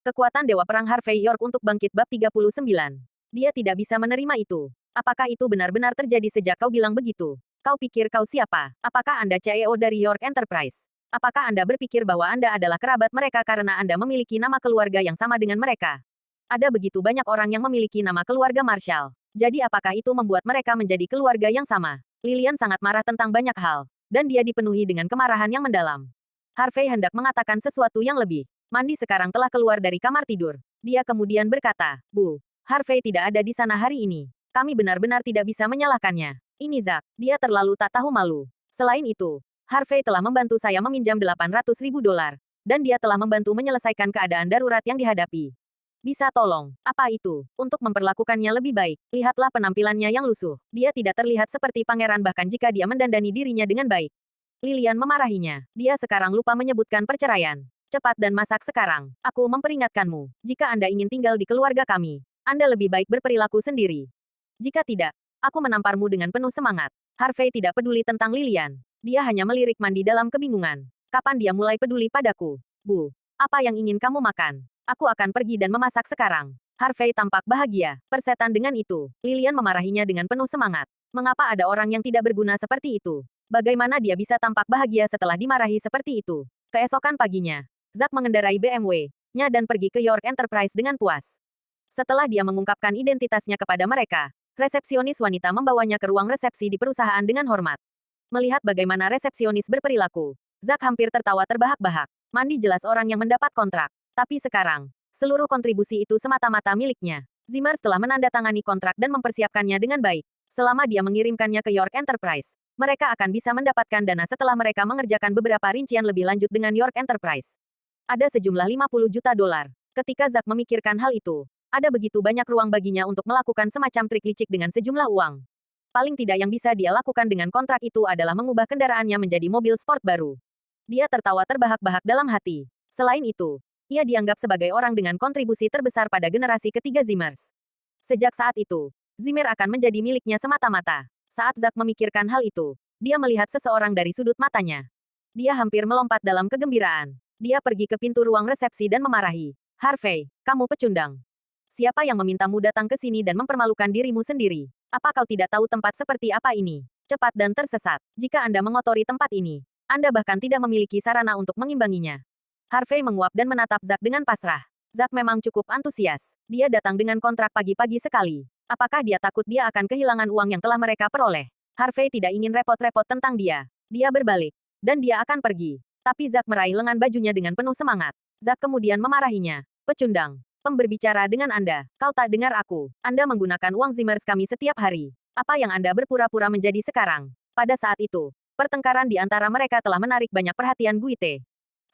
Kekuatan Dewa Perang Harvey York untuk bangkit bab 39. Dia tidak bisa menerima itu. Apakah itu benar-benar terjadi sejak kau bilang begitu? Kau pikir kau siapa? Apakah Anda CEO dari York Enterprise? Apakah Anda berpikir bahwa Anda adalah kerabat mereka karena Anda memiliki nama keluarga yang sama dengan mereka? Ada begitu banyak orang yang memiliki nama keluarga Marshall. Jadi apakah itu membuat mereka menjadi keluarga yang sama? Lilian sangat marah tentang banyak hal, dan dia dipenuhi dengan kemarahan yang mendalam. Harvey hendak mengatakan sesuatu yang lebih. Mandi sekarang telah keluar dari kamar tidur. Dia kemudian berkata, Bu, Harvey tidak ada di sana hari ini. Kami benar-benar tidak bisa menyalahkannya. Ini Zack, dia terlalu tak tahu malu. Selain itu, Harvey telah membantu saya meminjam $800.000, dan dia telah membantu menyelesaikan keadaan darurat yang dihadapi. Bisa tolong, apa itu? Untuk memperlakukannya lebih baik, lihatlah penampilannya yang lusuh. Dia tidak terlihat seperti pangeran bahkan jika dia mendandani dirinya dengan baik. Lilian memarahinya. Dia sekarang lupa menyebutkan perceraian. Cepat dan masak sekarang. Aku memperingatkanmu. Jika Anda ingin tinggal di keluarga kami, Anda lebih baik berperilaku sendiri. Jika tidak, aku menamparmu dengan penuh semangat. Harvey tidak peduli tentang Lilian. Dia hanya melirik Mandi dalam kebingungan. Kapan dia mulai peduli padaku? Bu, apa yang ingin kamu makan? Aku akan pergi dan memasak sekarang. Harvey tampak bahagia. Persetan dengan itu, Lilian memarahinya dengan penuh semangat. Mengapa ada orang yang tidak berguna seperti itu? Bagaimana dia bisa tampak bahagia setelah dimarahi seperti itu? Keesokan paginya, Zack mengendarai BMW-nya dan pergi ke York Enterprise dengan puas. Setelah dia mengungkapkan identitasnya kepada mereka, resepsionis wanita membawanya ke ruang resepsi di perusahaan dengan hormat. Melihat bagaimana resepsionis berperilaku, Zack hampir tertawa terbahak-bahak. Mandi jelas orang yang mendapat kontrak. Tapi sekarang, seluruh kontribusi itu semata-mata miliknya. Zimmer telah menandatangani kontrak dan mempersiapkannya dengan baik. Selama dia mengirimkannya ke York Enterprise, mereka akan bisa mendapatkan dana setelah mereka mengerjakan beberapa rincian lebih lanjut dengan York Enterprise. Ada sejumlah $50 juta. Ketika Zack memikirkan hal itu, ada begitu banyak ruang baginya untuk melakukan semacam trik licik dengan sejumlah uang. Paling tidak yang bisa dia lakukan dengan kontrak itu adalah mengubah kendaraannya menjadi mobil sport baru. Dia tertawa terbahak-bahak dalam hati. Selain itu, ia dianggap sebagai orang dengan kontribusi terbesar pada generasi ketiga Zimmers. Sejak saat itu, Zimmer akan menjadi miliknya semata-mata. Saat Zack memikirkan hal itu, dia melihat seseorang dari sudut matanya. Dia hampir melompat dalam kegembiraan. Dia pergi ke pintu ruang resepsi dan memarahi. Harvey, kamu pecundang. Siapa yang memintamu datang ke sini dan mempermalukan dirimu sendiri? Apa kau tidak tahu tempat seperti apa ini? Cepat dan tersesat. Jika Anda mengotori tempat ini, Anda bahkan tidak memiliki sarana untuk mengimbanginya. Harvey menguap dan menatap Zack dengan pasrah. Zack memang cukup antusias. Dia datang dengan kontrak pagi-pagi sekali. Apakah dia takut dia akan kehilangan uang yang telah mereka peroleh? Harvey tidak ingin repot-repot tentang dia. Dia berbalik, dan dia akan pergi. Tapi Zack meraih lengan bajunya dengan penuh semangat. Zack kemudian memarahinya. Pecundang. Pemberbicara dengan Anda. Kau tak dengar aku. Anda menggunakan uang Zimmers kami setiap hari. Apa yang Anda berpura-pura menjadi sekarang? Pada saat itu, pertengkaran di antara mereka telah menarik banyak perhatian Guite.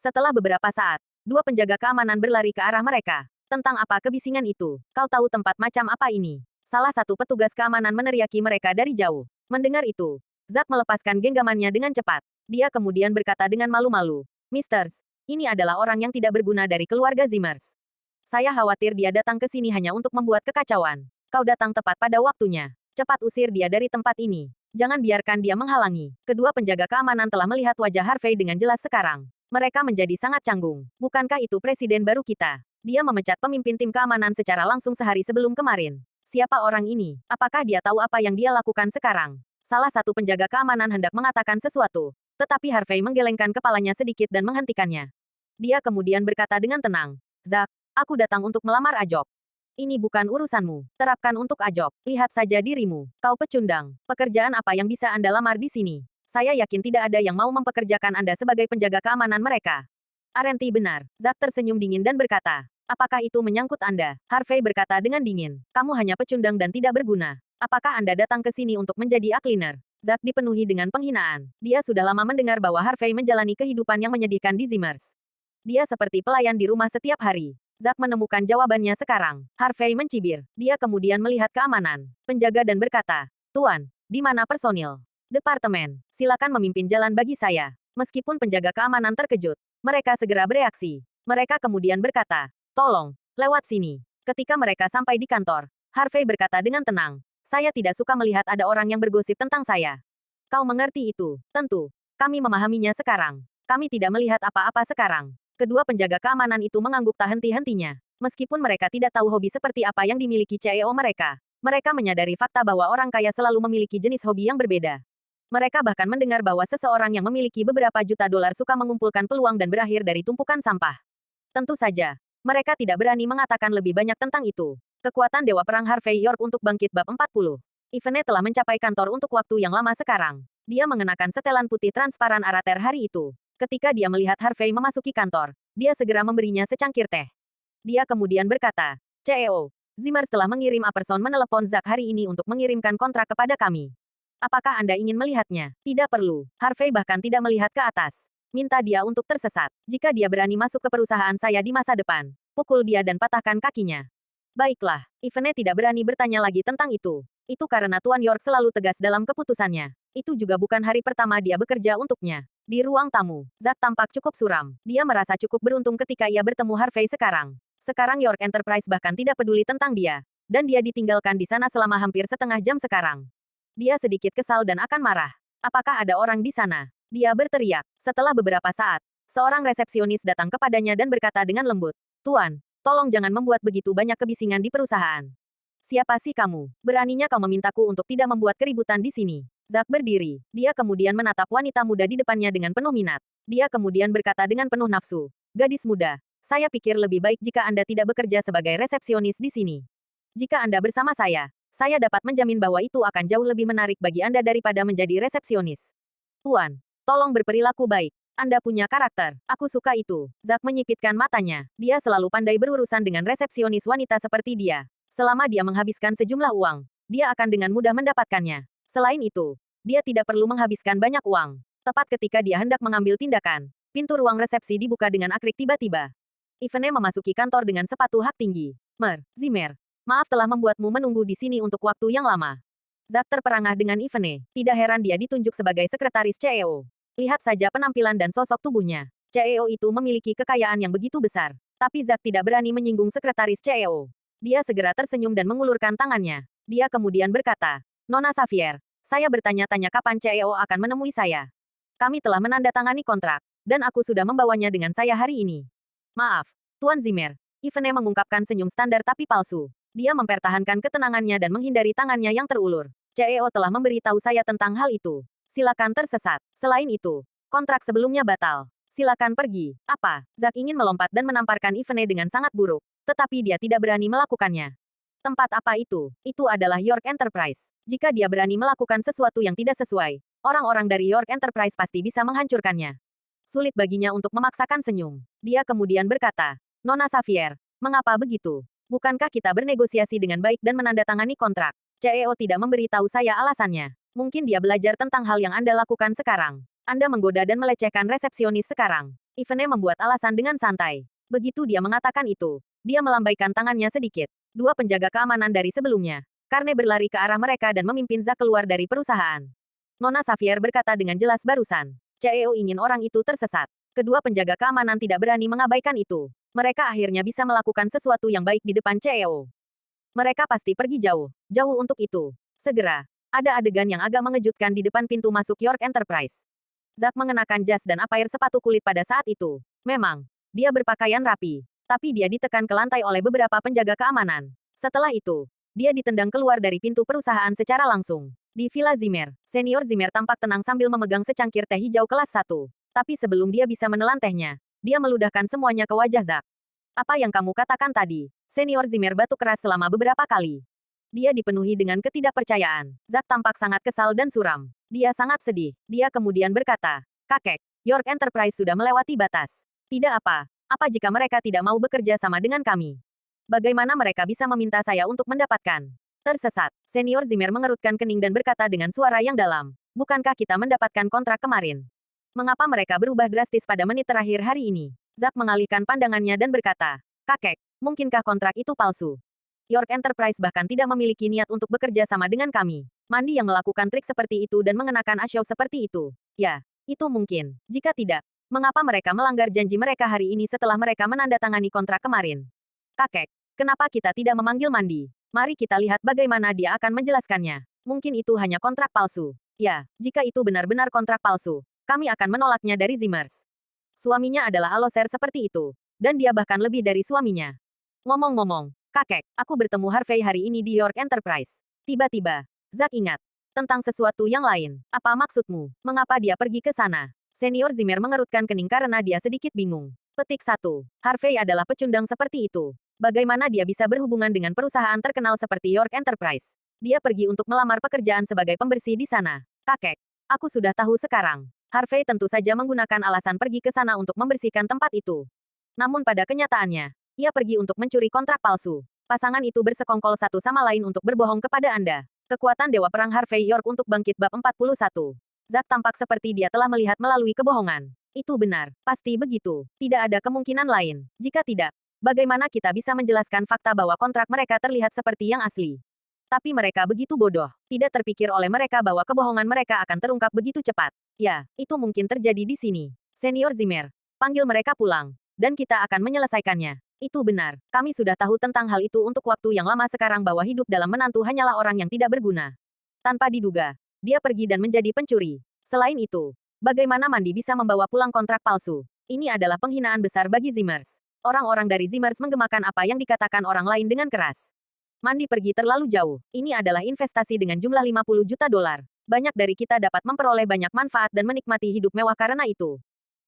Setelah beberapa saat, dua penjaga keamanan berlari ke arah mereka. Tentang apa kebisingan itu? Kau tahu tempat macam apa ini? Salah satu petugas keamanan meneriaki mereka dari jauh. Mendengar itu, Zack melepaskan genggamannya dengan cepat. Dia kemudian berkata dengan malu-malu, Misters, ini adalah orang yang tidak berguna dari keluarga Zimmers. Saya khawatir dia datang ke sini hanya untuk membuat kekacauan. Kau datang tepat pada waktunya. Cepat usir dia dari tempat ini. Jangan biarkan dia menghalangi. Kedua penjaga keamanan telah melihat wajah Harvey dengan jelas sekarang. Mereka menjadi sangat canggung. Bukankah itu presiden baru kita? Dia memecat pemimpin tim keamanan secara langsung sehari sebelum kemarin. Siapa orang ini? Apakah dia tahu apa yang dia lakukan sekarang? Salah satu penjaga keamanan hendak mengatakan sesuatu, tetapi Harvey menggelengkan kepalanya sedikit dan menghentikannya. Dia kemudian berkata dengan tenang, Zack, aku datang untuk melamar Ajok. Ini bukan urusanmu. Terapkan untuk Ajok. Lihat saja dirimu. Kau pecundang. Pekerjaan apa yang bisa Anda lamar di sini? Saya yakin tidak ada yang mau mempekerjakan Anda sebagai penjaga keamanan mereka. Arenti benar. Zack tersenyum dingin dan berkata, apakah itu menyangkut Anda? Harvey berkata dengan dingin, kamu hanya pecundang dan tidak berguna. Apakah Anda datang ke sini untuk menjadi cleaner? Zack dipenuhi dengan penghinaan. Dia sudah lama mendengar bahwa Harvey menjalani kehidupan yang menyedihkan di Zimmers. Dia seperti pelayan di rumah setiap hari. Zack menemukan jawabannya sekarang. Harvey mencibir. Dia kemudian melihat keamanan, penjaga dan berkata, Tuan, di mana personil? Departemen, silakan memimpin jalan bagi saya. Meskipun penjaga keamanan terkejut, mereka segera bereaksi. Mereka kemudian berkata, tolong, lewat sini. Ketika mereka sampai di kantor, Harvey berkata dengan tenang, saya tidak suka melihat ada orang yang bergosip tentang saya. Kau mengerti itu, tentu. Kami memahaminya sekarang. Kami tidak melihat apa-apa sekarang. Kedua penjaga keamanan itu mengangguk tak henti-hentinya. Meskipun mereka tidak tahu hobi seperti apa yang dimiliki CEO mereka, mereka menyadari fakta bahwa orang kaya selalu memiliki jenis hobi yang berbeda. Mereka bahkan mendengar bahwa seseorang yang memiliki beberapa juta dolar suka mengumpulkan peluang dan berakhir dari tumpukan sampah. Tentu saja, mereka tidak berani mengatakan lebih banyak tentang itu. Kekuatan Dewa Perang Harvey York untuk bangkit bab 40. Eventnya telah mencapai kantor untuk waktu yang lama sekarang. Dia mengenakan setelan putih transparan arater hari itu. Ketika dia melihat Harvey memasuki kantor, dia segera memberinya secangkir teh. Dia kemudian berkata, CEO, Zimmer telah mengirim person menelepon Zack hari ini untuk mengirimkan kontrak kepada kami. Apakah Anda ingin melihatnya? Tidak perlu. Harvey bahkan tidak melihat ke atas. Minta dia untuk tersesat. Jika dia berani masuk ke perusahaan saya di masa depan, pukul dia dan patahkan kakinya. Baiklah, Evene tidak berani bertanya lagi tentang itu. Itu karena Tuan York selalu tegas dalam keputusannya. Itu juga bukan hari pertama dia bekerja untuknya. Di ruang tamu, Zack tampak cukup suram. Dia merasa cukup beruntung ketika ia bertemu Harvey sekarang. Sekarang York Enterprise bahkan tidak peduli tentang dia. Dan dia ditinggalkan di sana selama hampir setengah jam sekarang. Dia sedikit kesal dan akan marah. Apakah ada orang di sana? Dia berteriak. Setelah beberapa saat, seorang resepsionis datang kepadanya dan berkata dengan lembut, Tuan, tolong jangan membuat begitu banyak kebisingan di perusahaan. Siapa sih kamu? Beraninya kau memintaku untuk tidak membuat keributan di sini. Zack berdiri. Dia kemudian menatap wanita muda di depannya dengan penuh minat. Dia kemudian berkata dengan penuh nafsu, Gadis muda, saya pikir lebih baik jika Anda tidak bekerja sebagai resepsionis di sini. Jika Anda bersama saya dapat menjamin bahwa itu akan jauh lebih menarik bagi Anda daripada menjadi resepsionis. Tuan, tolong berperilaku baik. Anda punya karakter. Aku suka itu. Zack menyipitkan matanya. Dia selalu pandai berurusan dengan resepsionis wanita seperti dia. Selama dia menghabiskan sejumlah uang, dia akan dengan mudah mendapatkannya. Selain itu, dia tidak perlu menghabiskan banyak uang. Tepat ketika dia hendak mengambil tindakan, pintu ruang resepsi dibuka dengan akrik tiba-tiba. Evene memasuki kantor dengan sepatu hak tinggi. Zimmer, maaf telah membuatmu menunggu di sini untuk waktu yang lama. Zack terperangah dengan Evene. Tidak heran dia ditunjuk sebagai sekretaris CEO. Lihat saja penampilan dan sosok tubuhnya. CEO itu memiliki kekayaan yang begitu besar. Tapi Zack tidak berani menyinggung sekretaris CEO. Dia segera tersenyum dan mengulurkan tangannya. Dia kemudian berkata, Nona Xavier, saya bertanya-tanya kapan CEO akan menemui saya. Kami telah menandatangani kontrak, dan aku sudah membawanya dengan saya hari ini. Maaf, Tuan Zimmer. Evene mengungkapkan senyum standar tapi palsu. Dia mempertahankan ketenangannya dan menghindari tangannya yang terulur. CEO telah memberitahu saya tentang hal itu. Silakan tersesat. Selain itu, kontrak sebelumnya batal. Silakan pergi. Apa? Zack ingin melompat dan menamparkan Evene dengan sangat buruk. Tetapi dia tidak berani melakukannya. Tempat apa itu? Itu adalah York Enterprise. Jika dia berani melakukan sesuatu yang tidak sesuai, orang-orang dari York Enterprise pasti bisa menghancurkannya. Sulit baginya untuk memaksakan senyum. Dia kemudian berkata, Nona Xavier, mengapa begitu? Bukankah kita bernegosiasi dengan baik dan menandatangani kontrak? CEO tidak memberitahu saya alasannya. Mungkin dia belajar tentang hal yang Anda lakukan sekarang. Anda menggoda dan melecehkan resepsionis sekarang. Evene membuat alasan dengan santai. Begitu dia mengatakan itu, dia melambaikan tangannya sedikit. Dua penjaga keamanan dari sebelumnya, Karne berlari ke arah mereka dan memimpin Zack keluar dari perusahaan. Nona Xavier berkata dengan jelas barusan, CEO ingin orang itu tersesat. Kedua penjaga keamanan tidak berani mengabaikan itu. Mereka akhirnya bisa melakukan sesuatu yang baik di depan CEO. Mereka pasti pergi jauh, jauh untuk itu. Segera, ada adegan yang agak mengejutkan di depan pintu masuk York Enterprise. Zack mengenakan jas dan apair sepatu kulit pada saat itu. Memang, dia berpakaian rapi, tapi dia ditekan ke lantai oleh beberapa penjaga keamanan. Setelah itu, dia ditendang keluar dari pintu perusahaan secara langsung. Di Villa Zimmer, Senior Zimmer tampak tenang sambil memegang secangkir teh hijau kelas 1. Tapi sebelum dia bisa menelan tehnya, dia meludahkan semuanya ke wajah Zack. Apa yang kamu katakan tadi? Senior Zimmer batuk keras selama beberapa kali. Dia dipenuhi dengan ketidakpercayaan. Zack tampak sangat kesal dan suram. Dia sangat sedih. Dia kemudian berkata, Kakek, York Enterprise sudah melewati batas. Tidak apa. Apa jika mereka tidak mau bekerja sama dengan kami? Bagaimana mereka bisa meminta saya untuk mendapatkan? Tersesat. Senior Zimmer mengerutkan kening dan berkata dengan suara yang dalam. Bukankah kita mendapatkan kontrak kemarin? Mengapa mereka berubah drastis pada menit terakhir hari ini? Zack mengalihkan pandangannya dan berkata, Kakek, mungkinkah kontrak itu palsu? York Enterprise bahkan tidak memiliki niat untuk bekerja sama dengan kami. Mandi yang melakukan trik seperti itu dan mengenakan asyau seperti itu. Ya, itu mungkin. Jika tidak, mengapa mereka melanggar janji mereka hari ini setelah mereka menandatangani kontrak kemarin? Kakek, kenapa kita tidak memanggil Mandi? Mari kita lihat bagaimana dia akan menjelaskannya. Mungkin itu hanya kontrak palsu. Ya, jika itu benar-benar kontrak palsu, kami akan menolaknya dari Zimmers. Suaminya adalah Aloser seperti itu. Dan dia bahkan lebih dari suaminya. Ngomong-ngomong, kakek, aku bertemu Harvey hari ini di York Enterprise. Tiba-tiba, Zack ingat tentang sesuatu yang lain. Apa maksudmu? Mengapa dia pergi ke sana? Senior Zimmer mengerutkan kening karena dia sedikit bingung. Petik 1. Harvey adalah pecundang seperti itu. Bagaimana dia bisa berhubungan dengan perusahaan terkenal seperti York Enterprise? Dia pergi untuk melamar pekerjaan sebagai pembersih di sana. Kakek, aku sudah tahu sekarang. Harvey tentu saja menggunakan alasan pergi ke sana untuk membersihkan tempat itu. Namun pada kenyataannya, ia pergi untuk mencuri kontrak palsu. Pasangan itu bersekongkol satu sama lain untuk berbohong kepada Anda. Kekuatan Dewa Perang Harvey York untuk bangkit bab 41. Zack tampak seperti dia telah melihat melalui kebohongan. Itu benar, pasti begitu. Tidak ada kemungkinan lain. Jika tidak, bagaimana kita bisa menjelaskan fakta bahwa kontrak mereka terlihat seperti yang asli? Tapi mereka begitu bodoh. Tidak terpikir oleh mereka bahwa kebohongan mereka akan terungkap begitu cepat. Ya, itu mungkin terjadi di sini. Senior Zimmer, panggil mereka pulang. Dan kita akan menyelesaikannya. Itu benar. Kami sudah tahu tentang hal itu untuk waktu yang lama sekarang bahwa hidup dalam menantu hanyalah orang yang tidak berguna. Tanpa diduga, dia pergi dan menjadi pencuri. Selain itu, bagaimana Mandy bisa membawa pulang kontrak palsu? Ini adalah penghinaan besar bagi Zimmers. Orang-orang dari Zimmers menggemakan apa yang dikatakan orang lain dengan keras. Mandy pergi terlalu jauh. Ini adalah investasi dengan jumlah 50 juta dolar. Banyak dari kita dapat memperoleh banyak manfaat dan menikmati hidup mewah karena itu.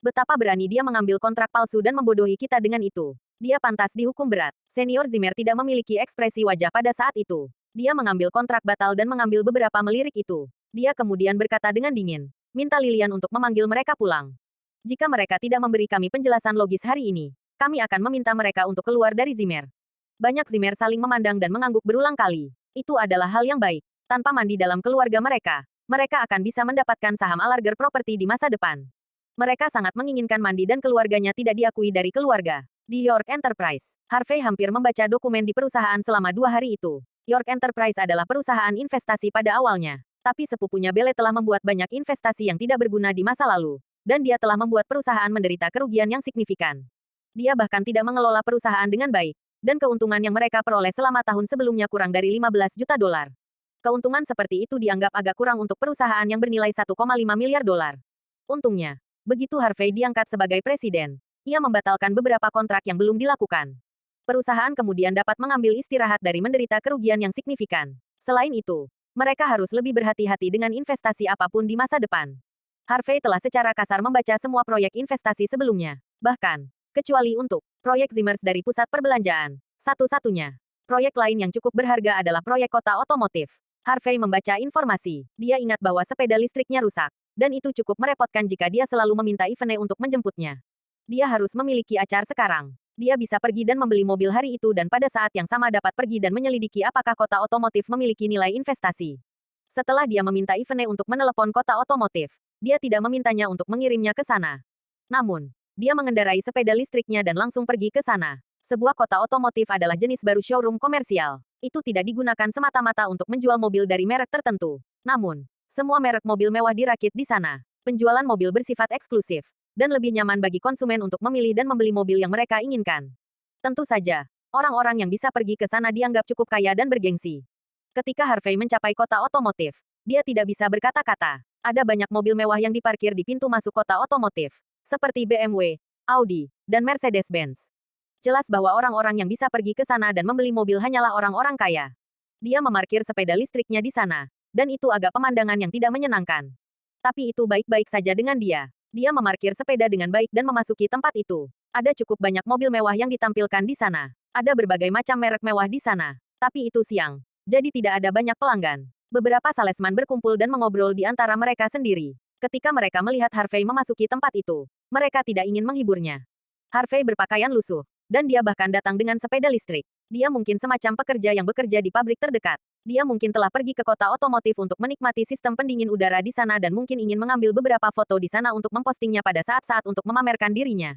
Betapa berani dia mengambil kontrak palsu dan membodohi kita dengan itu. Dia pantas dihukum berat. Senior Zimmer tidak memiliki ekspresi wajah pada saat itu. Dia mengambil kontrak batal dan mengambil beberapa melirik itu. Dia kemudian berkata dengan dingin, minta Lilian untuk memanggil mereka pulang. Jika mereka tidak memberi kami penjelasan logis hari ini, kami akan meminta mereka untuk keluar dari Zimmer. Banyak Zimmer saling memandang dan mengangguk berulang kali. Itu adalah hal yang baik. Tanpa Mandy dalam keluarga mereka, mereka akan bisa mendapatkan saham Alarger Property di masa depan. Mereka sangat menginginkan Mandy dan keluarganya tidak diakui dari keluarga. Di York Enterprise, Harvey hampir membaca dokumen di perusahaan selama 2 hari itu. York Enterprise adalah perusahaan investasi pada awalnya. Tapi sepupunya Belle telah membuat banyak investasi yang tidak berguna di masa lalu. Dan dia telah membuat perusahaan menderita kerugian yang signifikan. Dia bahkan tidak mengelola perusahaan dengan baik. Dan keuntungan yang mereka peroleh selama tahun sebelumnya kurang dari 15 juta dolar. Keuntungan seperti itu dianggap agak kurang untuk perusahaan yang bernilai 1,5 miliar dolar. Untungnya, begitu Harvey diangkat sebagai presiden, ia membatalkan beberapa kontrak yang belum dilakukan. Perusahaan kemudian dapat mengambil istirahat dari menderita kerugian yang signifikan. Selain itu, mereka harus lebih berhati-hati dengan investasi apapun di masa depan. Harvey telah secara kasar membaca semua proyek investasi sebelumnya. Bahkan, kecuali untuk proyek Zimmers dari pusat perbelanjaan, satu-satunya. Proyek lain yang cukup berharga adalah proyek kota otomotif. Harvey membaca informasi. Dia ingat bahwa sepeda listriknya rusak. Dan itu cukup merepotkan jika dia selalu meminta Ivene untuk menjemputnya. Dia harus memiliki acar sekarang. Dia bisa pergi dan membeli mobil hari itu dan pada saat yang sama dapat pergi dan menyelidiki apakah kota otomotif memiliki nilai investasi. Setelah dia meminta Ivene untuk menelepon kota otomotif, dia tidak memintanya untuk mengirimnya ke sana. Namun, dia mengendarai sepeda listriknya dan langsung pergi ke sana. Sebuah kota otomotif adalah jenis baru showroom komersial. Itu tidak digunakan semata-mata untuk menjual mobil dari merek tertentu. Namun, semua merek mobil mewah dirakit di sana. Penjualan mobil bersifat eksklusif dan lebih nyaman bagi konsumen untuk memilih dan membeli mobil yang mereka inginkan. Tentu saja, orang-orang yang bisa pergi ke sana dianggap cukup kaya dan bergengsi. Ketika Harvey mencapai kota otomotif, dia tidak bisa berkata-kata. Ada banyak mobil mewah yang diparkir di pintu masuk kota otomotif, seperti BMW, Audi, dan Mercedes-Benz. Jelas bahwa orang-orang yang bisa pergi ke sana dan membeli mobil hanyalah orang-orang kaya. Dia memarkir sepeda listriknya di sana. Dan itu agak pemandangan yang tidak menyenangkan. Tapi itu baik-baik saja dengan dia. Dia memarkir sepeda dengan baik dan memasuki tempat itu. Ada cukup banyak mobil mewah yang ditampilkan di sana. Ada berbagai macam merek mewah di sana. Tapi itu siang. Jadi tidak ada banyak pelanggan. Beberapa salesman berkumpul dan mengobrol di antara mereka sendiri. Ketika mereka melihat Harvey memasuki tempat itu, mereka tidak ingin menghiburnya. Harvey berpakaian lusuh. Dan dia bahkan datang dengan sepeda listrik. Dia mungkin semacam pekerja yang bekerja di pabrik terdekat. Dia mungkin telah pergi ke kota otomotif untuk menikmati sistem pendingin udara di sana dan mungkin ingin mengambil beberapa foto di sana untuk mempostingnya pada saat-saat untuk memamerkan dirinya.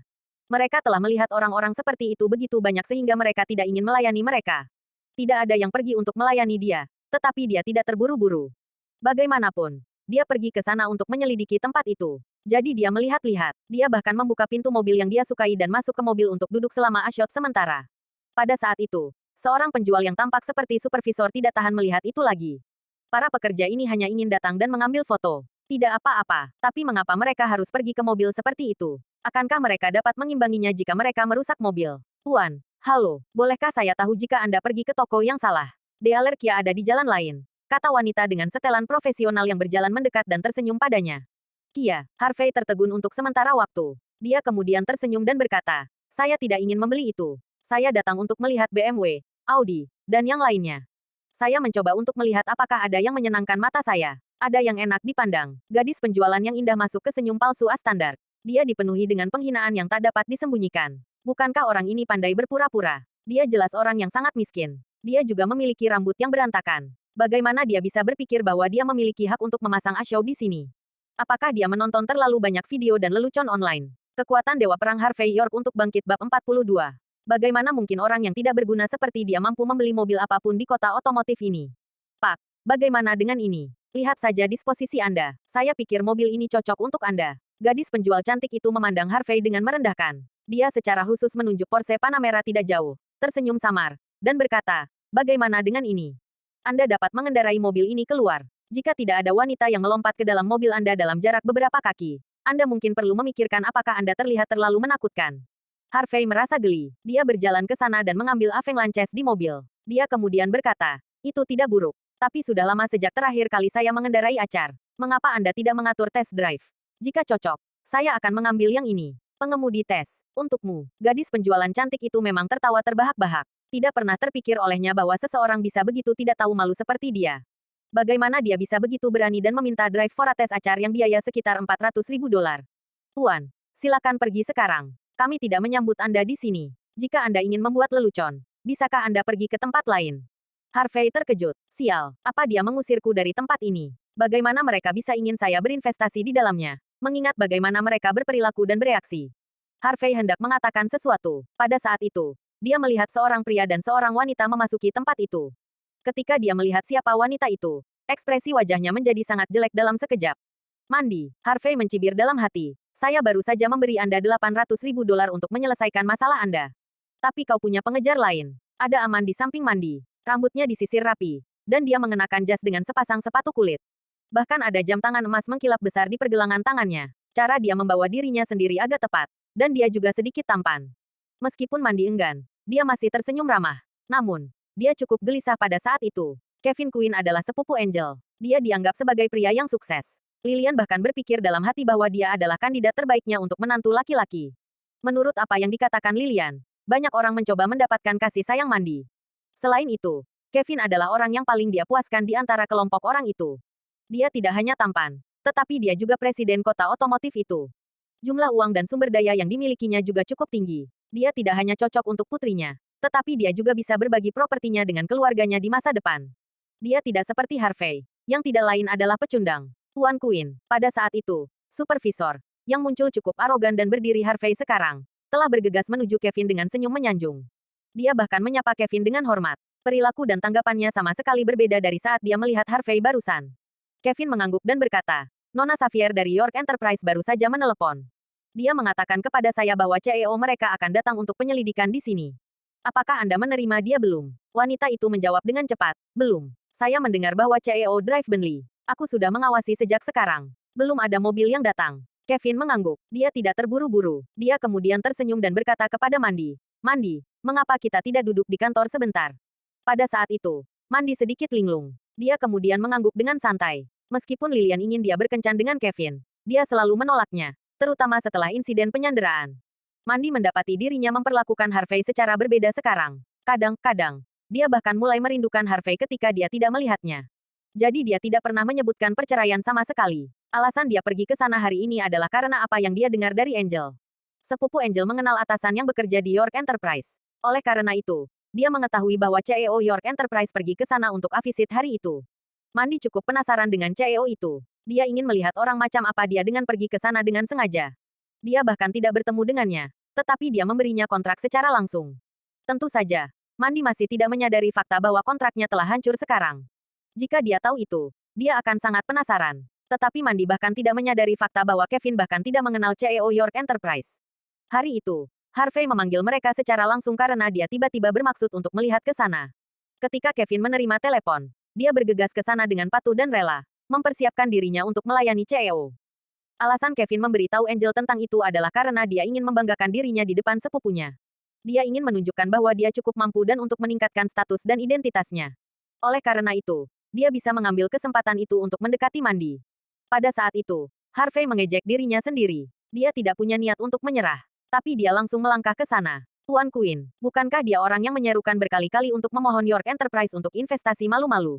Mereka telah melihat orang-orang seperti itu begitu banyak sehingga mereka tidak ingin melayani mereka. Tidak ada yang pergi untuk melayani dia, tetapi dia tidak terburu-buru. Bagaimanapun, dia pergi ke sana untuk menyelidiki tempat itu. Jadi dia melihat-lihat. Dia bahkan membuka pintu mobil yang dia sukai dan masuk ke mobil untuk duduk selama asyot sementara. Pada saat itu, seorang penjual yang tampak seperti supervisor tidak tahan melihat itu lagi. Para pekerja ini hanya ingin datang dan mengambil foto. Tidak apa-apa, tapi mengapa mereka harus pergi ke mobil seperti itu? Akankah mereka dapat mengimbanginya jika mereka merusak mobil? Tuan, halo, bolehkah saya tahu jika Anda pergi ke toko yang salah? Dealerkia ada di jalan lain, kata wanita dengan setelan profesional yang berjalan mendekat dan tersenyum padanya. Kia, Harvey tertegun untuk sementara waktu. Dia kemudian tersenyum dan berkata, saya tidak ingin membeli itu. Saya datang untuk melihat BMW, Audi, dan yang lainnya. Saya mencoba untuk melihat apakah ada yang menyenangkan mata saya. Ada yang enak dipandang. Gadis penjualan yang indah masuk ke senyum palsu A-standar. Dia dipenuhi dengan penghinaan yang tak dapat disembunyikan. Bukankah orang ini pandai berpura-pura? Dia jelas orang yang sangat miskin. Dia juga memiliki rambut yang berantakan. Bagaimana dia bisa berpikir bahwa dia memiliki hak untuk memasang show di sini? Apakah dia menonton terlalu banyak video dan lelucon online? Kekuatan Dewa Perang Harvey York untuk bangkit bab 42. Bagaimana mungkin orang yang tidak berguna seperti dia mampu membeli mobil apapun di kota otomotif ini? Pak, bagaimana dengan ini? Lihat saja disposisi Anda. Saya pikir mobil ini cocok untuk Anda. Gadis penjual cantik itu memandang Harvey dengan merendahkan. Dia secara khusus menunjuk Porsche Panamera tidak jauh, tersenyum samar, dan berkata, bagaimana dengan ini? Anda dapat mengendarai mobil ini keluar. Jika tidak ada wanita yang melompat ke dalam mobil Anda dalam jarak beberapa kaki, Anda mungkin perlu memikirkan apakah Anda terlihat terlalu menakutkan. Harvey merasa geli. Dia berjalan ke sana dan mengambil Aveng Lances di mobil. Dia kemudian berkata, itu tidak buruk. Tapi sudah lama sejak terakhir kali saya mengendarai Acar. Mengapa Anda tidak mengatur test drive? Jika cocok, saya akan mengambil yang ini. Pengemudi tes. Untukmu. Gadis penjualan cantik itu memang tertawa terbahak-bahak. Tidak pernah terpikir olehnya bahwa seseorang bisa begitu tidak tahu malu seperti dia. Bagaimana dia bisa begitu berani dan meminta drive for a test Acar yang biaya sekitar $400.000? Tuan, silakan pergi sekarang. Kami tidak menyambut Anda di sini. Jika Anda ingin membuat lelucon, bisakah Anda pergi ke tempat lain? Harvey terkejut. Sial, apa dia mengusirku dari tempat ini? Bagaimana mereka bisa ingin saya berinvestasi di dalamnya? Mengingat bagaimana mereka berperilaku dan bereaksi. Harvey hendak mengatakan sesuatu. Pada saat itu, dia melihat seorang pria dan seorang wanita memasuki tempat itu. Ketika dia melihat siapa wanita itu, ekspresi wajahnya menjadi sangat jelek dalam sekejap. Mandi, Harvey mencibir dalam hati. Saya baru saja memberi Anda $800.000 untuk menyelesaikan masalah Anda. Tapi kau punya pengejar lain. Ada Aman di samping Mandi. Rambutnya disisir rapi. Dan dia mengenakan jas dengan sepasang sepatu kulit. Bahkan ada jam tangan emas mengkilap besar di pergelangan tangannya. Cara dia membawa dirinya sendiri agak tepat. Dan dia juga sedikit tampan. Meskipun Mandi enggan, dia masih tersenyum ramah. Namun, dia cukup gelisah pada saat itu. Kevin Quinn adalah sepupu Angel. Dia dianggap sebagai pria yang sukses. Lilian bahkan berpikir dalam hati bahwa dia adalah kandidat terbaiknya untuk menantu laki-laki. Menurut apa yang dikatakan Lilian, banyak orang mencoba mendapatkan kasih sayang Mandi. Selain itu, Kevin adalah orang yang paling dia puaskan di antara kelompok orang itu. Dia tidak hanya tampan, tetapi dia juga presiden kota otomotif itu. Jumlah uang dan sumber daya yang dimilikinya juga cukup tinggi. Dia tidak hanya cocok untuk putrinya, tetapi dia juga bisa berbagi propertinya dengan keluarganya di masa depan. Dia tidak seperti Harvey, yang tidak lain adalah pecundang. Tuan Quinn, pada saat itu, supervisor, yang muncul cukup arogan dan berdiri Harvey sekarang, telah bergegas menuju Kevin dengan senyum menyanjung. Dia bahkan menyapa Kevin dengan hormat. Perilaku dan tanggapannya sama sekali berbeda dari saat dia melihat Harvey barusan. Kevin mengangguk dan berkata, Nona Xavier dari York Enterprise baru saja menelepon. Dia mengatakan kepada saya bahwa CEO mereka akan datang untuk penyelidikan di sini. Apakah Anda menerima dia belum? Wanita itu menjawab dengan cepat, belum. Saya mendengar bahwa CEO Drive Bentley. Aku sudah mengawasi sejak sekarang. Belum ada mobil yang datang. Kevin mengangguk. Dia tidak terburu-buru. Dia kemudian tersenyum dan berkata kepada Mandi. Mandi, mengapa kita tidak duduk di kantor sebentar? Pada saat itu, Mandi sedikit linglung. Dia kemudian mengangguk dengan santai. Meskipun Lilian ingin dia berkencan dengan Kevin, dia selalu menolaknya, terutama setelah insiden penyanderaan. Mandi mendapati dirinya memperlakukan Harvey secara berbeda sekarang. Kadang-kadang, dia bahkan mulai merindukan Harvey ketika dia tidak melihatnya. Jadi dia tidak pernah menyebutkan perceraian sama sekali. Alasan dia pergi ke sana hari ini adalah karena apa yang dia dengar dari Angel. Sepupu Angel mengenal atasan yang bekerja di York Enterprise. Oleh karena itu, dia mengetahui bahwa CEO York Enterprise pergi ke sana untuk visit hari itu. Mandi cukup penasaran dengan CEO itu. Dia ingin melihat orang macam apa dia dengan pergi ke sana dengan sengaja. Dia bahkan tidak bertemu dengannya, tetapi dia memberinya kontrak secara langsung. Tentu saja, Mandi masih tidak menyadari fakta bahwa kontraknya telah hancur sekarang. Jika dia tahu itu, dia akan sangat penasaran. Tetapi Mandi bahkan tidak menyadari fakta bahwa Kevin bahkan tidak mengenal CEO York Enterprise. Hari itu, Harvey memanggil mereka secara langsung karena dia tiba-tiba bermaksud untuk melihat ke sana. Ketika Kevin menerima telepon, dia bergegas ke sana dengan patuh dan rela, mempersiapkan dirinya untuk melayani CEO. Alasan Kevin memberitahu Angel tentang itu adalah karena dia ingin membanggakan dirinya di depan sepupunya. Dia ingin menunjukkan bahwa dia cukup mampu dan untuk meningkatkan status dan identitasnya. Oleh karena itu, dia bisa mengambil kesempatan itu untuk mendekati Mandy. Pada saat itu, Harvey mengejek dirinya sendiri. Dia tidak punya niat untuk menyerah. Tapi dia langsung melangkah ke sana. Tuan Queen, bukankah dia orang yang menyerukan berkali-kali untuk memohon York Enterprise untuk investasi malu-malu?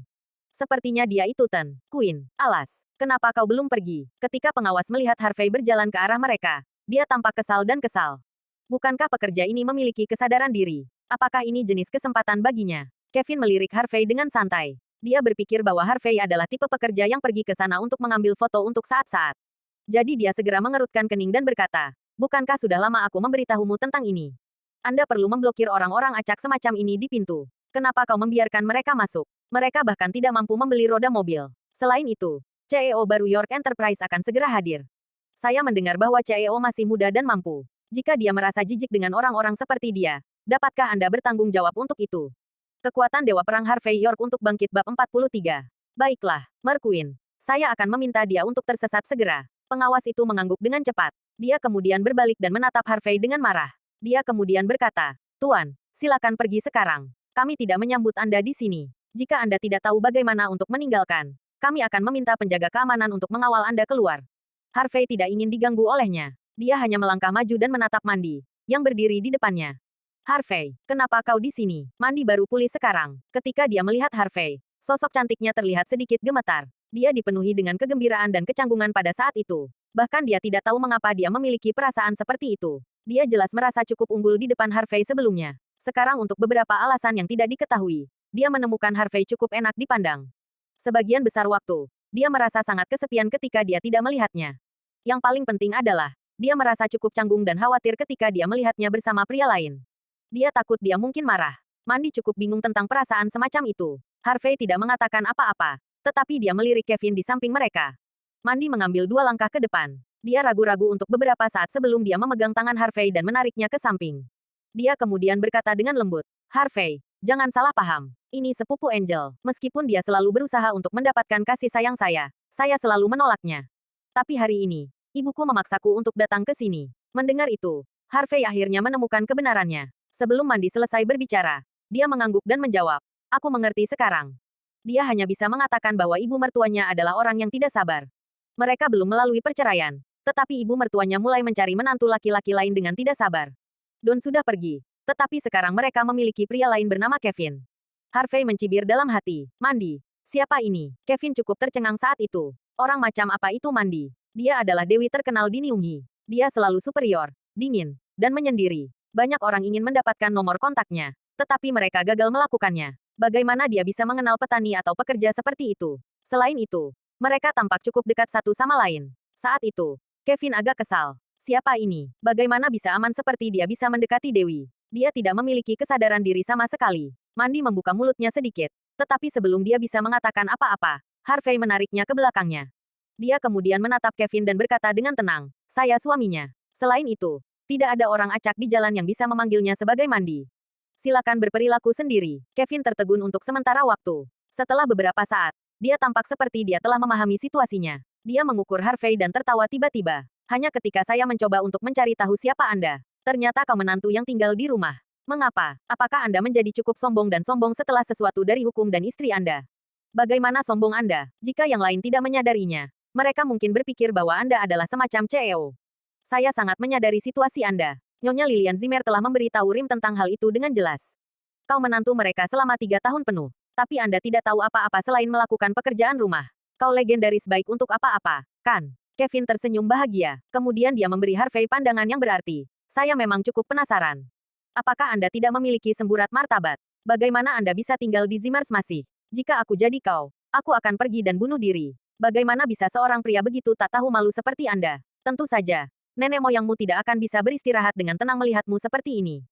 Sepertinya dia itu Ten. Queen, alas. Kenapa kau belum pergi? Ketika pengawas melihat Harvey berjalan ke arah mereka, dia tampak kesal dan kesal. Bukankah pekerja ini memiliki kesadaran diri? Apakah ini jenis kesempatan baginya? Kevin melirik Harvey dengan santai. Dia berpikir bahwa Harvey adalah tipe pekerja yang pergi ke sana untuk mengambil foto untuk saat-saat. Jadi dia segera mengerutkan kening dan berkata, bukankah sudah lama aku memberitahumu tentang ini? Anda perlu memblokir orang-orang acak semacam ini di pintu. Kenapa kau membiarkan mereka masuk? Mereka bahkan tidak mampu membeli roda mobil. Selain itu, CEO baru York Enterprise akan segera hadir. Saya mendengar bahwa CEO masih muda dan mampu. Jika dia merasa jijik dengan orang-orang seperti dia, dapatkah Anda bertanggung jawab untuk itu? Kekuatan Dewa Perang Harvey York untuk bangkit bab 43. Baiklah, Merquin. Saya akan meminta dia untuk tersesat segera. Pengawas itu mengangguk dengan cepat. Dia kemudian berbalik dan menatap Harvey dengan marah. Dia kemudian berkata, Tuan, silakan pergi sekarang. Kami tidak menyambut Anda di sini. Jika Anda tidak tahu bagaimana untuk meninggalkan, kami akan meminta penjaga keamanan untuk mengawal Anda keluar. Harvey tidak ingin diganggu olehnya. Dia hanya melangkah maju dan menatap Mandy, yang berdiri di depannya. Harvey, kenapa kau di sini? Mandy baru pulih sekarang. Ketika dia melihat Harvey, sosok cantiknya terlihat sedikit gemetar. Dia dipenuhi dengan kegembiraan dan kecanggungan pada saat itu. Bahkan dia tidak tahu mengapa dia memiliki perasaan seperti itu. Dia jelas merasa cukup unggul di depan Harvey sebelumnya. Sekarang untuk beberapa alasan yang tidak diketahui, dia menemukan Harvey cukup enak dipandang. Sebagian besar waktu, dia merasa sangat kesepian ketika dia tidak melihatnya. Yang paling penting adalah, dia merasa cukup canggung dan khawatir ketika dia melihatnya bersama pria lain. Dia takut dia mungkin marah. Mandy cukup bingung tentang perasaan semacam itu. Harvey tidak mengatakan apa-apa, tetapi dia melirik Kevin di samping mereka. Mandy mengambil 2 langkah ke depan. Dia ragu-ragu untuk beberapa saat sebelum dia memegang tangan Harvey dan menariknya ke samping. Dia kemudian berkata dengan lembut, Harvey, jangan salah paham. Ini sepupu Angel. Meskipun dia selalu berusaha untuk mendapatkan kasih sayang saya selalu menolaknya. Tapi hari ini, ibuku memaksaku untuk datang ke sini. Mendengar itu, Harvey akhirnya menemukan kebenarannya. Sebelum Mandy selesai berbicara, dia mengangguk dan menjawab, aku mengerti sekarang. Dia hanya bisa mengatakan bahwa ibu mertuanya adalah orang yang tidak sabar. Mereka belum melalui perceraian, tetapi ibu mertuanya mulai mencari menantu laki-laki lain dengan tidak sabar. Don sudah pergi, tetapi sekarang mereka memiliki pria lain bernama Kevin. Harvey mencibir dalam hati. Mandy, siapa ini? Kevin cukup tercengang saat itu. Orang macam apa itu Mandy? Dia adalah dewi terkenal di Nyunghi. Dia selalu superior, dingin, dan menyendiri. Banyak orang ingin mendapatkan nomor kontaknya, tetapi mereka gagal melakukannya. Bagaimana dia bisa mengenal petani atau pekerja seperti itu? Selain itu, mereka tampak cukup dekat satu sama lain. Saat itu, Kevin agak kesal. Siapa ini? Bagaimana bisa aman seperti dia bisa mendekati Dewi? Dia tidak memiliki kesadaran diri sama sekali. Mandy membuka mulutnya sedikit. Tetapi sebelum dia bisa mengatakan apa-apa, Harvey menariknya ke belakangnya. Dia kemudian menatap Kevin dan berkata dengan tenang, saya suaminya. Selain itu, tidak ada orang acak di jalan yang bisa memanggilnya sebagai Mandy. Silakan berperilaku sendiri. Kevin tertegun untuk sementara waktu. Setelah beberapa saat, dia tampak seperti dia telah memahami situasinya. Dia mengukur Harvey dan tertawa tiba-tiba. Hanya ketika saya mencoba untuk mencari tahu siapa Anda, ternyata kau menantu yang tinggal di rumah. Mengapa? Apakah Anda menjadi cukup sombong dan sombong setelah sesuatu dari hukum dan istri Anda? Bagaimana sombong Anda? Jika yang lain tidak menyadarinya, mereka mungkin berpikir bahwa Anda adalah semacam CEO. Saya sangat menyadari situasi Anda. Nyonya Lilian Zimmer telah memberitahu Rim tentang hal itu dengan jelas. Kau menantu mereka selama 3 tahun penuh. Tapi Anda tidak tahu apa-apa selain melakukan pekerjaan rumah. Kau legendaris baik untuk apa-apa, kan? Kevin tersenyum bahagia. Kemudian dia memberi Harvey pandangan yang berarti. Saya memang cukup penasaran. Apakah Anda tidak memiliki semburat martabat? Bagaimana Anda bisa tinggal di Zimmers masih? Jika aku jadi kau, aku akan pergi dan bunuh diri. Bagaimana bisa seorang pria begitu tak tahu malu seperti Anda? Tentu saja, nenek moyangmu tidak akan bisa beristirahat dengan tenang melihatmu seperti ini.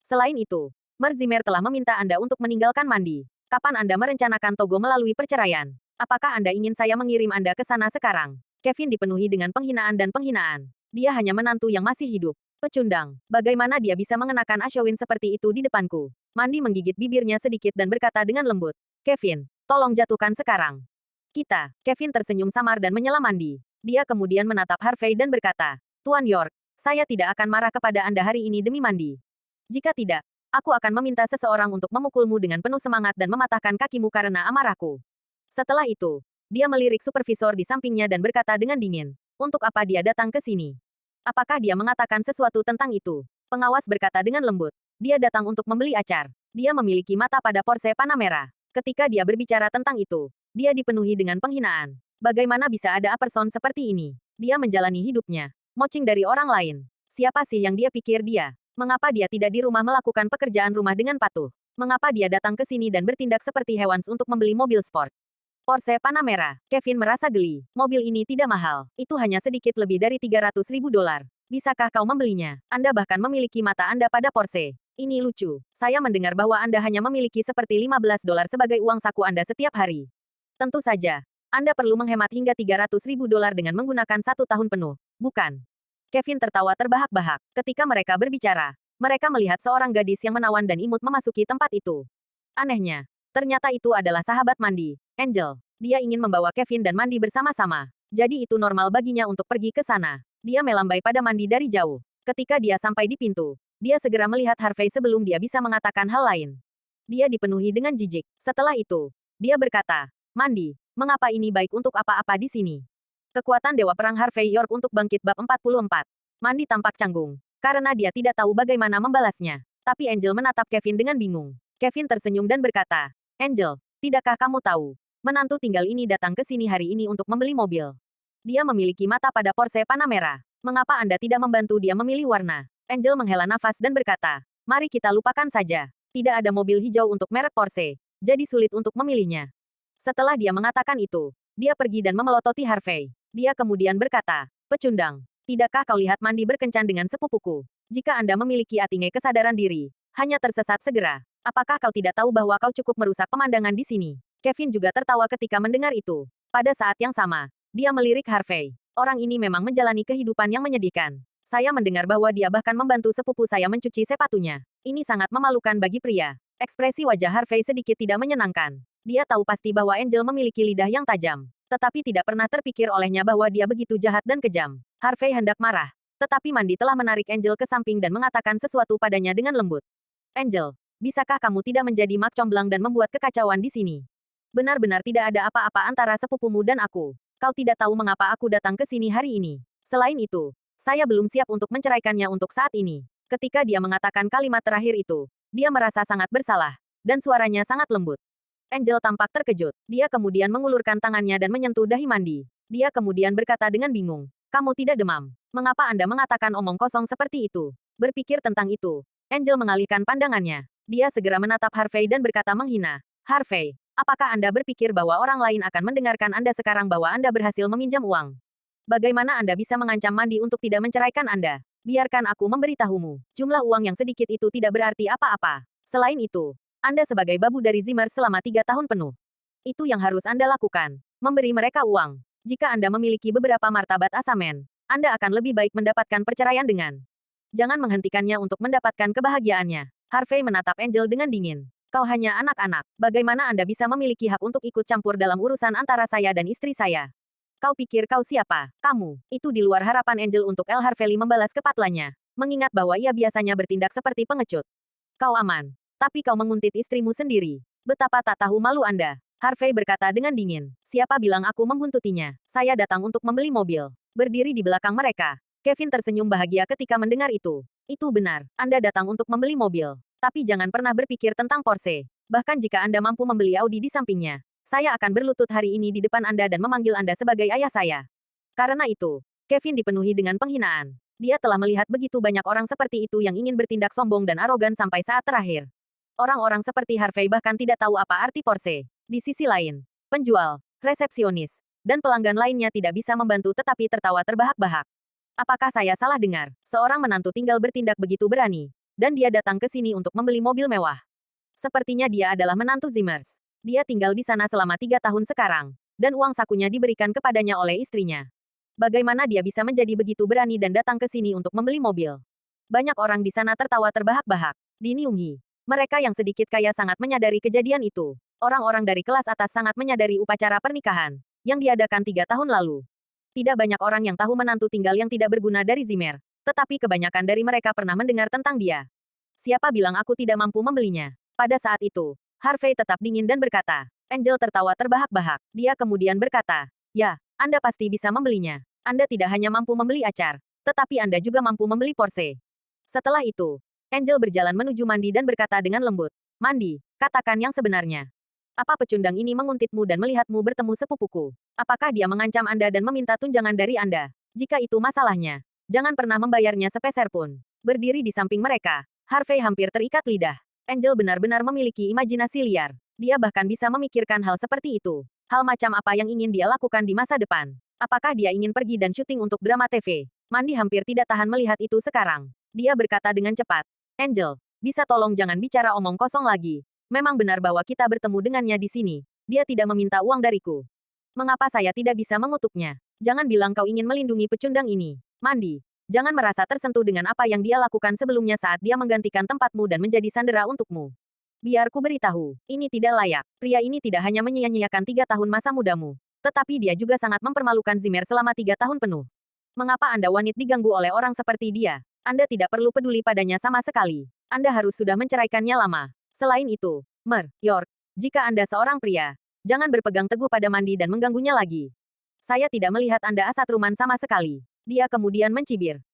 Selain itu, Mer Zimmer telah meminta Anda untuk meninggalkan Mandy. Kapan Anda merencanakan Togo melalui perceraian? Apakah Anda ingin saya mengirim Anda ke sana sekarang? Kevin dipenuhi dengan penghinaan dan penghinaan. Dia hanya menantu yang masih hidup. Pecundang. Bagaimana dia bisa mengenakan asyowin seperti itu di depanku? Mandy menggigit bibirnya sedikit dan berkata dengan lembut. Kevin, tolong jatuhkan sekarang. Kita. Kevin tersenyum samar dan menyela Mandy. Dia kemudian menatap Harvey dan berkata, Tuan York, saya tidak akan marah kepada Anda hari ini demi mandi. Jika tidak, aku akan meminta seseorang untuk memukulmu dengan penuh semangat dan mematahkan kakimu karena amarahku. Setelah itu, dia melirik supervisor di sampingnya dan berkata dengan dingin, untuk apa dia datang ke sini? Apakah dia mengatakan sesuatu tentang itu? Pengawas berkata dengan lembut, dia datang untuk membeli acar. Dia memiliki mata pada Porsche Panamera. Ketika dia berbicara tentang itu, dia dipenuhi dengan penghinaan. Bagaimana bisa ada person seperti ini? Dia menjalani hidupnya, mocing dari orang lain. Siapa sih yang dia pikir dia? Mengapa dia tidak di rumah melakukan pekerjaan rumah dengan patuh? Mengapa dia datang ke sini dan bertindak seperti hewan untuk membeli mobil sport? Porsche Panamera. Kevin merasa geli. Mobil ini tidak mahal. Itu hanya sedikit lebih dari $300.000. Bisakah kau membelinya? Anda bahkan memiliki mata Anda pada Porsche. Ini lucu. Saya mendengar bahwa Anda hanya memiliki seperti $15 sebagai uang saku Anda setiap hari. Tentu saja, Anda perlu menghemat hingga $300.000 dengan menggunakan 1 tahun penuh, bukan? Kevin tertawa terbahak-bahak. Ketika mereka berbicara, mereka melihat seorang gadis yang menawan dan imut memasuki tempat itu. Anehnya, ternyata itu adalah sahabat mandi, Angel. Dia ingin membawa Kevin dan mandi bersama-sama. Jadi itu normal baginya untuk pergi ke sana. Dia melambai pada mandi dari jauh. Ketika dia sampai di pintu, dia segera melihat Harvey sebelum dia bisa mengatakan hal lain. Dia dipenuhi dengan jijik. Setelah itu, dia berkata, Mandi, mengapa ini baik untuk apa-apa di sini? Kekuatan Dewa Perang Harvey York untuk bangkit bab 44. Mandi tampak canggung, karena dia tidak tahu bagaimana membalasnya. Tapi Angel menatap Kevin dengan bingung. Kevin tersenyum dan berkata, Angel, tidakkah kamu tahu? Menantu tinggal ini datang ke sini hari ini untuk membeli mobil. Dia memiliki mata pada Porsche Panamera. Mengapa Anda tidak membantu dia memilih warna? Angel menghela nafas dan berkata, mari kita lupakan saja. Tidak ada mobil hijau untuk merek Porsche, jadi sulit untuk memilihnya. Setelah dia mengatakan itu, dia pergi dan memelototi Harvey. Dia kemudian berkata, pecundang, tidakkah kau lihat mandi berkencan dengan sepupuku? Jika Anda memiliki atinge kesadaran diri, hanya tersesat segera. Apakah kau tidak tahu bahwa kau cukup merusak pemandangan di sini? Kevin juga tertawa ketika mendengar itu. Pada saat yang sama, dia melirik Harvey. Orang ini memang menjalani kehidupan yang menyedihkan. Saya mendengar bahwa dia bahkan membantu sepupu saya mencuci sepatunya. Ini sangat memalukan bagi pria. Ekspresi wajah Harvey sedikit tidak menyenangkan. Dia tahu pasti bahwa Angel memiliki lidah yang tajam. Tetapi tidak pernah terpikir olehnya bahwa dia begitu jahat dan kejam. Harvey hendak marah. Tetapi Mandi telah menarik Angel ke samping dan mengatakan sesuatu padanya dengan lembut. Angel, bisakah kamu tidak menjadi mak comblang dan membuat kekacauan di sini? Benar-benar tidak ada apa-apa antara sepupumu dan aku. Kau tidak tahu mengapa aku datang ke sini hari ini. Selain itu, saya belum siap untuk menceraikannya untuk saat ini. Ketika dia mengatakan kalimat terakhir itu, dia merasa sangat bersalah. Dan suaranya sangat lembut. Angel tampak terkejut. Dia kemudian mengulurkan tangannya dan menyentuh dahi Mandi. Dia kemudian berkata dengan bingung, kamu tidak demam. Mengapa Anda mengatakan omong kosong seperti itu? Berpikir tentang itu, Angel mengalihkan pandangannya. Dia segera menatap Harvey dan berkata menghina, Harvey, apakah Anda berpikir bahwa orang lain akan mendengarkan Anda sekarang bahwa Anda berhasil meminjam uang? Bagaimana Anda bisa mengancam Mandi untuk tidak menceraikan Anda? Biarkan aku memberitahumu. Jumlah uang yang sedikit itu tidak berarti apa-apa. Selain itu, Anda sebagai babu dari Zimmer selama 3 tahun penuh. Itu yang harus Anda lakukan. Memberi mereka uang. Jika Anda memiliki beberapa martabat asamen, Anda akan lebih baik mendapatkan perceraian dengan. Jangan menghentikannya untuk mendapatkan kebahagiaannya. Harvey menatap Angel dengan dingin. Kau hanya anak-anak. Bagaimana Anda bisa memiliki hak untuk ikut campur dalam urusan antara saya dan istri saya? Kau pikir kau siapa? Kamu. Itu di luar harapan Angel untuk El Harvey membalas kepatlanya. Mengingat bahwa ia biasanya bertindak seperti pengecut. Kau aman. Tapi kau menguntit istrimu sendiri. Betapa tak tahu malu Anda. Harvey berkata dengan dingin. Siapa bilang aku membuntutinya? Saya datang untuk membeli mobil. Berdiri di belakang mereka. Kevin tersenyum bahagia ketika mendengar itu. Itu benar. Anda datang untuk membeli mobil. Tapi jangan pernah berpikir tentang Porsche. Bahkan jika Anda mampu membeli Audi di sampingnya. Saya akan berlutut hari ini di depan Anda dan memanggil Anda sebagai ayah saya. Karena itu, Kevin dipenuhi dengan penghinaan. Dia telah melihat begitu banyak orang seperti itu yang ingin bertindak sombong dan arogan sampai saat terakhir. Orang-orang seperti Harvey bahkan tidak tahu apa arti Porsche. Di sisi lain, penjual, resepsionis, dan pelanggan lainnya tidak bisa membantu tetapi tertawa terbahak-bahak. Apakah saya salah dengar? Seorang menantu tinggal bertindak begitu berani. Dan dia datang ke sini untuk membeli mobil mewah. Sepertinya dia adalah menantu Zimmers. Dia tinggal di sana selama 3 tahun sekarang. Dan uang sakunya diberikan kepadanya oleh istrinya. Bagaimana dia bisa menjadi begitu berani dan datang ke sini untuk membeli mobil? Banyak orang di sana tertawa terbahak-bahak. Di Nyunghi, mereka yang sedikit kaya sangat menyadari kejadian itu. Orang-orang dari kelas atas sangat menyadari upacara pernikahan yang diadakan 3 tahun lalu. Tidak banyak orang yang tahu menantu tinggal yang tidak berguna dari Zimmer. Tetapi kebanyakan dari mereka pernah mendengar tentang dia. Siapa bilang aku tidak mampu membelinya? Pada saat itu, Harvey tetap dingin dan berkata. Angel tertawa terbahak-bahak. Dia kemudian berkata, ya, Anda pasti bisa membelinya. Anda tidak hanya mampu membeli acar, tetapi Anda juga mampu membeli Porsche. Setelah itu, Angel berjalan menuju Mandi dan berkata dengan lembut, Mandi, katakan yang sebenarnya. Apa pecundang ini menguntitmu dan melihatmu bertemu sepupuku? Apakah dia mengancam Anda dan meminta tunjangan dari Anda? Jika itu masalahnya, jangan pernah membayarnya sepeser pun. Berdiri di samping mereka, Harvey hampir terikat lidah. Angel benar-benar memiliki imajinasi liar. Dia bahkan bisa memikirkan hal seperti itu. Hal macam apa yang ingin dia lakukan di masa depan? Apakah dia ingin pergi dan syuting untuk drama TV? Mandi hampir tidak tahan melihat itu sekarang. Dia berkata dengan cepat, Angel, bisa tolong jangan bicara omong kosong lagi. Memang benar bahwa kita bertemu dengannya di sini. Dia tidak meminta uang dariku. Mengapa saya tidak bisa mengutuknya? Jangan bilang kau ingin melindungi pecundang ini. Mandi, jangan merasa tersentuh dengan apa yang dia lakukan sebelumnya saat dia menggantikan tempatmu dan menjadi sandera untukmu. Biar ku beritahu, ini tidak layak. Pria ini tidak hanya menyia-nyiakan 3 tahun masa mudamu, tetapi dia juga sangat mempermalukan Zimmer selama 3 tahun penuh. Mengapa Anda wanita diganggu oleh orang seperti dia? Anda tidak perlu peduli padanya sama sekali. Anda harus sudah menceraikannya lama. Selain itu, York, jika Anda seorang pria, jangan berpegang teguh pada Mandi dan mengganggunya lagi. Saya tidak melihat Anda asatruman sama sekali. Dia kemudian mencibir.